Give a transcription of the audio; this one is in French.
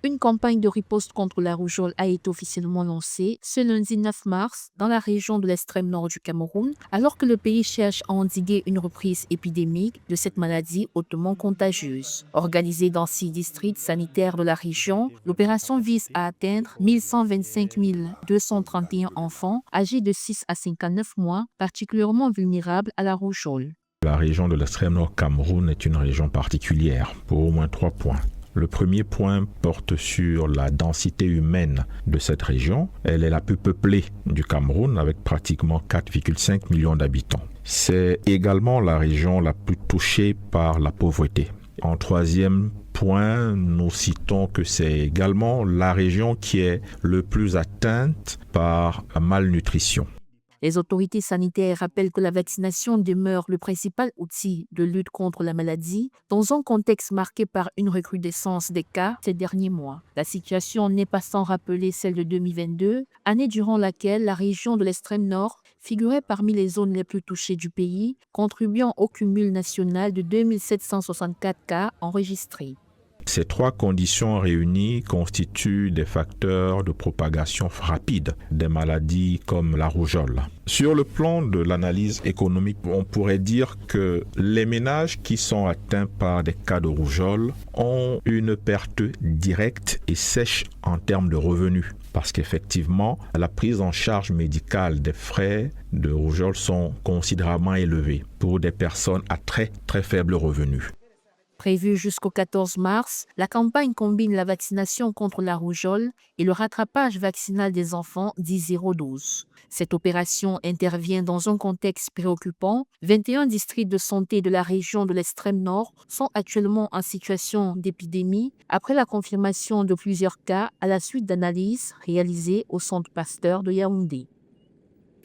Une campagne de riposte contre la rougeole a été officiellement lancée ce lundi 9 mars dans la région de l'extrême nord du Cameroun, alors que le pays cherche à endiguer une reprise épidémique de cette maladie hautement contagieuse. Organisée dans 6 districts sanitaires de la région, l'opération vise à atteindre 1125 231 enfants âgés de 6 à 59 mois, particulièrement vulnérables à la rougeole. La région de l'extrême nord Cameroun est une région particulière pour au moins 3 points. Le premier point porte sur la densité humaine de cette région. Elle est la plus peuplée du Cameroun avec pratiquement 4,5 millions d'habitants. C'est également la région la plus touchée par la pauvreté. En troisième point, nous citons que c'est également la région qui est le plus atteinte par la malnutrition. Les autorités sanitaires rappellent que la vaccination demeure le principal outil de lutte contre la maladie dans un contexte marqué par une recrudescence des cas ces derniers mois. La situation n'est pas sans rappeler celle de 2022, année durant laquelle la région de l'extrême nord figurait parmi les zones les plus touchées du pays, contribuant au cumul national de 2764 cas enregistrés. Ces 3 conditions réunies constituent des facteurs de propagation rapide des maladies comme la rougeole. Sur le plan de l'analyse économique, on pourrait dire que les ménages qui sont atteints par des cas de rougeole ont une perte directe et sèche en termes de revenus. Parce qu'effectivement, la prise en charge médicale des frais de rougeole sont considérablement élevés pour des personnes à très faible revenu. Prévue jusqu'au 14 mars, la campagne combine la vaccination contre la rougeole et le rattrapage vaccinal des enfants dit 0-12. Cette opération intervient dans un contexte préoccupant. 21 districts de santé de la région de l'extrême nord sont actuellement en situation d'épidémie après la confirmation de plusieurs cas à la suite d'analyses réalisées au Centre Pasteur de Yaoundé.